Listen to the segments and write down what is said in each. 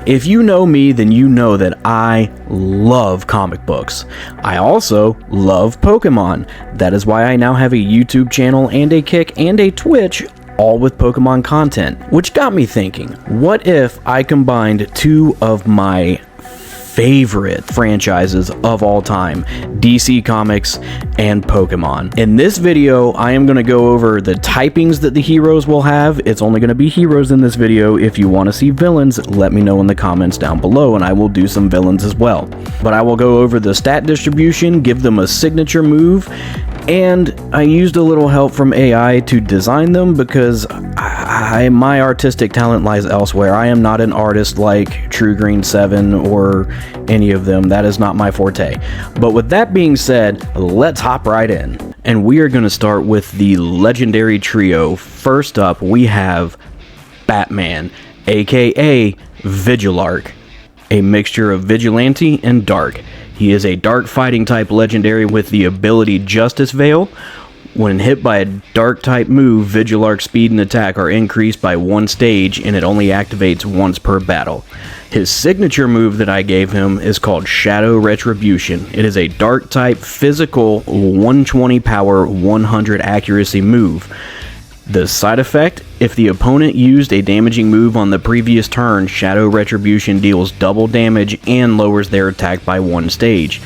If you know me, then you know that I love comic books. I also love Pokemon. That is why I now have a YouTube channel and a Kick and a Twitch, all with Pokemon content. Which got me thinking, what if I combined two of my favorite franchises of all time, DC Comics and Pokemon. In this video, I am going to go over the typings that the heroes will have. It's only going to be heroes in this video. If you want to see villains, let me know in the comments down below, and I will do some villains as well. But I will go over the stat distribution, give them a signature move, and I used a little help from AI to design them because my artistic talent lies elsewhere. I am not an artist like True Green 7 or any of them. That is not my forte. But with that being said, let's hop right in. And we are going to start with the legendary trio. First up, we have Batman, aka Vigilark, a mixture of vigilante and dark. He is a dark fighting type legendary with the ability Justice Veil. When hit by a dark type move, Vigilark's speed and attack are increased by 1 stage, and it only activates once per battle. His signature move that I gave him is called Shadow Retribution. It is a dark type physical 120 power 100 accuracy move. The side effect, if the opponent used a damaging move on the previous turn, Shadow Retribution deals double damage and lowers their attack by 1 stage.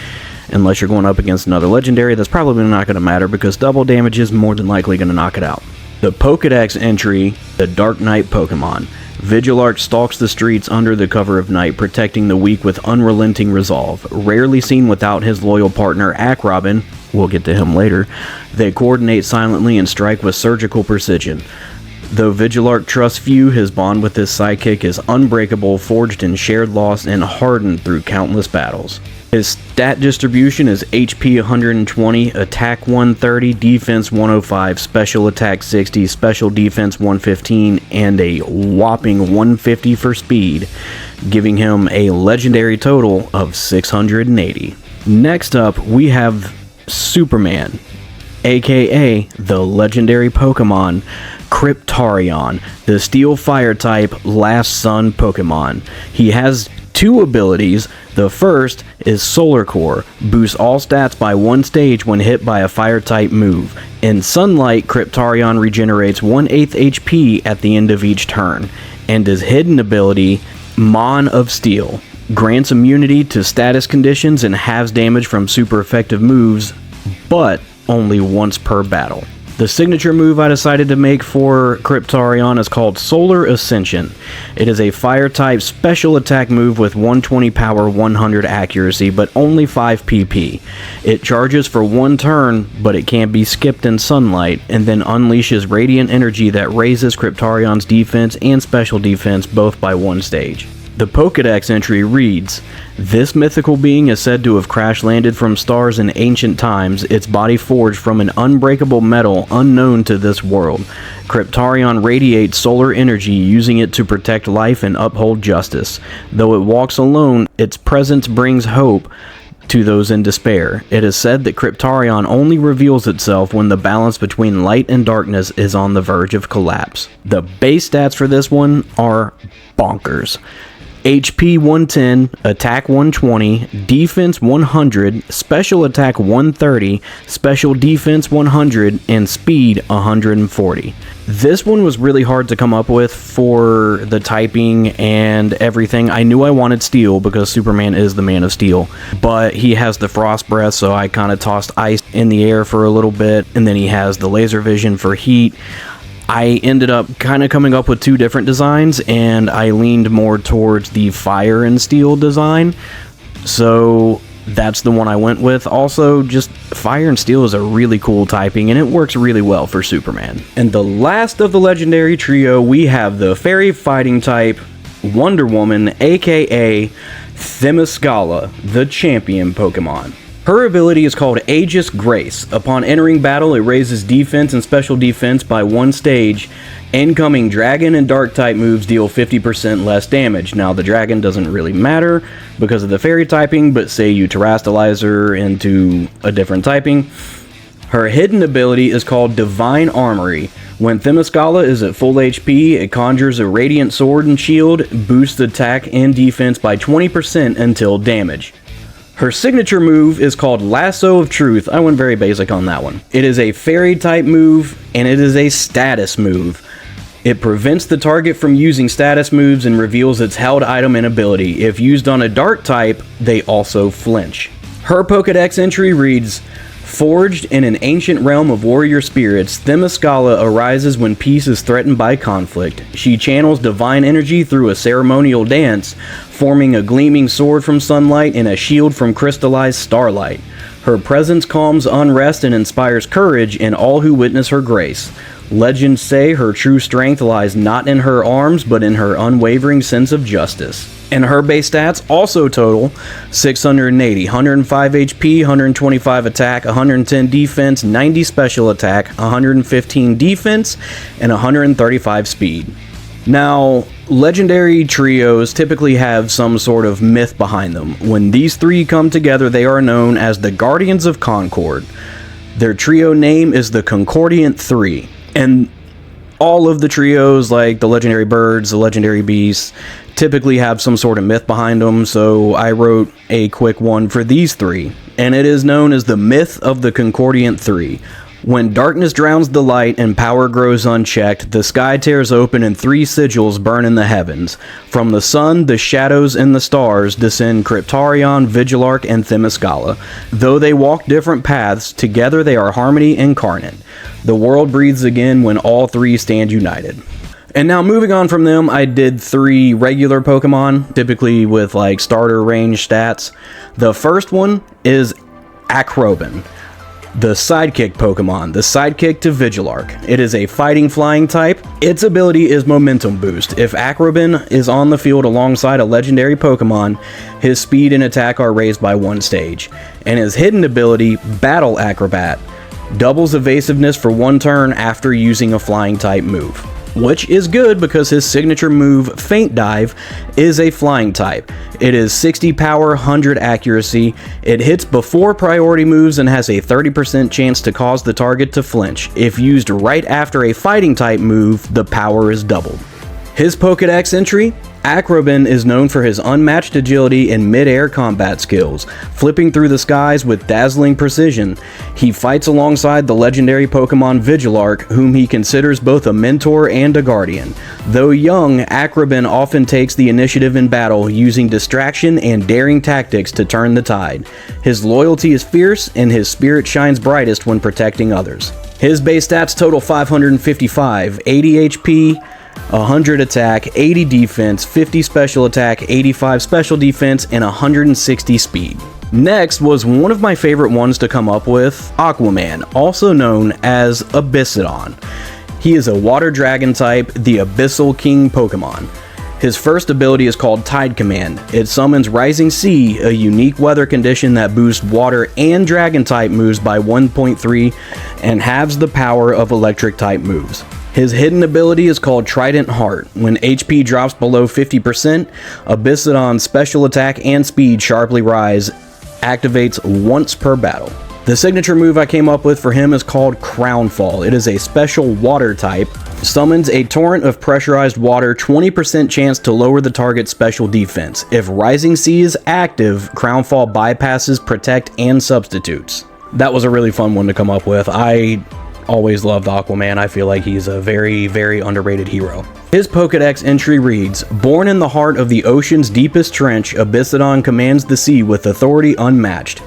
Unless you're going up against another legendary, that's probably not going to matter because double damage is more than likely going to knock it out. The Pokédex entry, the Dark Knight Pokemon. Vigilark stalks the streets under the cover of night, protecting the weak with unrelenting resolve. Rarely seen without his loyal partner Akrobin, we'll get to him later, they coordinate silently and strike with surgical precision. Though Vigilark trusts few, his bond with his sidekick is unbreakable, forged in shared loss and hardened through countless battles. His stat distribution is HP 120, Attack 130, Defense 105, Special Attack 60, Special Defense 115, and a whopping 150 for speed, giving him a legendary total of 680. Next up, we have Superman, aka the legendary Pokemon Kryptarion, the Steel Fire type Last Sun Pokemon. He has 2 abilities. The first is Solar Core, boosts all stats by 1 stage when hit by a fire type move. In Sunlight, Kryptarion regenerates 1/8 HP at the end of each turn, and his hidden ability, Mon of Steel, grants immunity to status conditions and halves damage from super effective moves, but only once per battle. The signature move I decided to make for Kryptarion is called Solar Ascension. It is a fire type special attack move with 120 power 100 accuracy but only 5 PP. It charges for 1 turn, but it can't be skipped in sunlight, and then unleashes radiant energy that raises Kryptarion's defense and special defense both by 1 stage. The Pokédex entry reads, "This mythical being is said to have crash-landed from stars in ancient times, its body forged from an unbreakable metal unknown to this world. Kryptarion radiates solar energy, using it to protect life and uphold justice. Though it walks alone, its presence brings hope to those in despair. It is said that Kryptarion only reveals itself when the balance between light and darkness is on the verge of collapse." The base stats for this one are bonkers. HP 110, Attack 120, Defense 100, Special Attack 130, Special Defense 100, and Speed 140. This one was really hard to come up with for the typing and everything. I knew I wanted Steel because Superman is the Man of Steel, but he has the Frost Breath, so I kind of tossed Ice in the air for a little bit, and then he has the Laser Vision for heat. I ended up kind of coming up with 2 different designs, and I leaned more towards the Fire and Steel design, so that's the one I went with. Also, just Fire and Steel is a really cool typing, and it works really well for Superman. And the last of the legendary trio, we have the Fairy Fighting type Wonder Woman, aka Themyscira, the champion Pokemon. Her ability is called Aegis Grace. Upon entering battle, it raises defense and special defense by 1 stage. Incoming dragon and dark type moves deal 50% less damage. Now, the dragon doesn't really matter because of the fairy typing, but say you terrestrialize her into a different typing. Her hidden ability is called Divine Armory. When Themyscala is at full HP, it conjures a radiant sword and shield, boosts attack and defense by 20% until damage. Her signature move is called Lasso of Truth. I went very basic on that one. It is a fairy type move, and it is a status move. It prevents the target from using status moves and reveals its held item and ability. If used on a dark type, they also flinch. Her Pokédex entry reads, Forged in an ancient realm of warrior spirits, Themyscala arises when peace is threatened by conflict. She channels divine energy through a ceremonial dance, forming a gleaming sword from sunlight and a shield from crystallized starlight. Her presence calms unrest and inspires courage in all who witness her grace. Legends say her true strength lies not in her arms, but in her unwavering sense of justice. And her base stats also total 680, 105 HP, 125 attack, 110 defense, 90 special attack, 115 defense, and 135 speed. Now, legendary trios typically have some sort of myth behind them. When these three come together, they are known as the Guardians of Concord. Their trio name is the Concordiant Three. And all of the trios, like the legendary birds, the legendary beasts, typically have some sort of myth behind them, so I wrote a quick one for these three, and it is known as the myth of the Concordiant Three. When darkness drowns the light and power grows unchecked, the sky tears open and three sigils burn in the heavens. From the sun, the shadows, and the stars descend Kryptarion, Vigilark, and Themyscala. Though they walk different paths, together they are harmony incarnate. The world breathes again when all three stand united. And now moving on from them, I did 3 regular Pokemon, typically with like starter range stats. The first one is Akrobin, the sidekick Pokemon, the sidekick to Vigilark. It is a fighting flying type. Its ability is Momentum Boost. If Akrobin is on the field alongside a legendary Pokemon, his speed and attack are raised by 1 stage. And his hidden ability, Battle Acrobat, doubles evasiveness for 1 turn after using a flying type move. Which is good because his signature move, Feint Dive, is a flying type. It is 60 power, 100 accuracy. It hits before priority moves and has a 30% chance to cause the target to flinch. If used right after a fighting type move, the power is doubled. His Pokédex entry, Akrobin is known for his unmatched agility and mid-air combat skills, flipping through the skies with dazzling precision. He fights alongside the legendary Pokemon Vigilark, whom he considers both a mentor and a guardian. Though young, Akrobin often takes the initiative in battle, using distraction and daring tactics to turn the tide. His loyalty is fierce, and his spirit shines brightest when protecting others. His base stats total 555, 80 HP, 100 attack, 80 defense, 50 special attack, 85 special defense, and 160 speed. Next was one of my favorite ones to come up with, Aquaman, also known as Abyssodon. He is a water dragon type, the Abyssal King Pokemon. His first ability is called Tide Command. It summons Rising Sea, a unique weather condition that boosts water and dragon type moves by 1.3 and halves the power of electric type moves. His hidden ability is called Trident Heart. When HP drops below 50%, Abyssodon's special attack and speed sharply rise, activates once per battle. The signature move I came up with for him is called Crownfall. It is a special water type. Summons a torrent of pressurized water, 20% chance to lower the target's special defense. If Rising Sea is active, Crownfall bypasses Protect and Substitutes. That was a really fun one to come up with. I always loved Aquaman. I feel like he's a very, very underrated hero. His Pokédex entry reads, Born in the heart of the ocean's deepest trench, Abyssodon commands the sea with authority unmatched.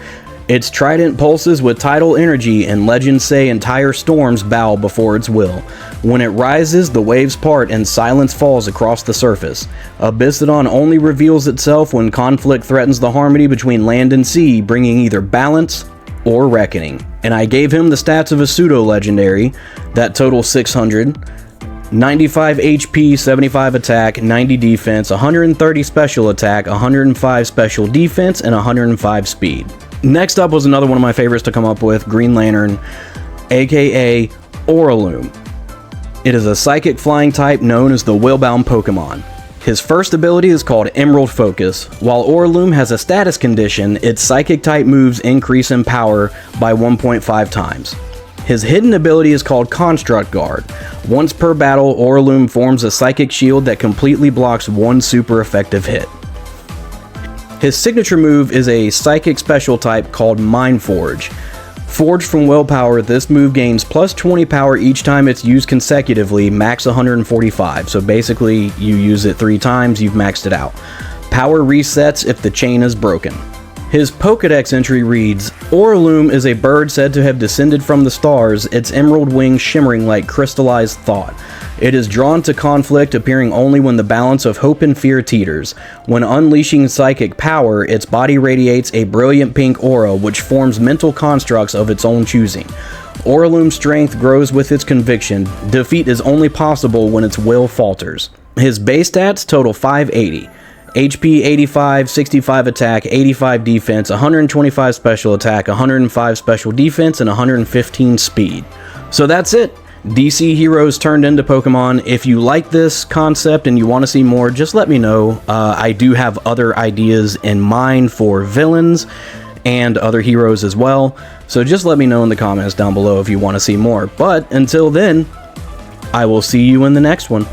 Its trident pulses with tidal energy, and legends say entire storms bow before its will. When it rises, the waves part and silence falls across the surface. Abyssodon only reveals itself when conflict threatens the harmony between land and sea, bringing either balance or reckoning. And I gave him the stats of a pseudo-legendary that total 600, 95 HP, 75 attack, 90 defense, 130 special attack, 105 special defense, and 105 speed. Next up was another one of my favorites to come up with, Green Lantern, aka Oraloom. It is a psychic flying type known as the Willbound Pokemon. His first ability is called Emerald Focus. While Oraloom has a status condition, its psychic type moves increase in power by 1.5 times. His hidden ability is called Construct Guard. Once per battle, Oraloom forms a psychic shield that completely blocks one super effective hit. His signature move is a psychic special type called Mind Forge. Forged from willpower, this move gains plus 20 power each time it's used consecutively, max 145. So basically, you use it 3 times, you've maxed it out. Power resets if the chain is broken. His Pokédex entry reads, Oraloom is a bird said to have descended from the stars, its emerald wings shimmering like crystallized thought. It is drawn to conflict, appearing only when the balance of hope and fear teeters. When unleashing psychic power, its body radiates a brilliant pink aura which forms mental constructs of its own choosing. Oraloom's strength grows with its conviction. Defeat is only possible when its will falters. His base stats total 580. HP 85, 65 attack, 85 defense, 125 special attack, 105 special defense, and 115 speed. So that's it. DC heroes turned into Pokemon. If you like this concept and you want to see more, just let me know. I do have other ideas in mind for villains and other heroes as well. So just let me know in the comments down below if you want to see more. But until then, I will see you in the next one.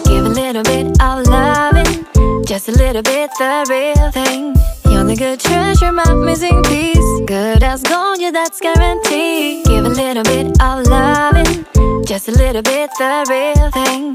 Give a little bit of loving, just a little bit the real thing. You're the good treasure, my missing piece. Good as gold, yeah, that's guaranteed. Give a little bit of loving, just a little bit the real thing.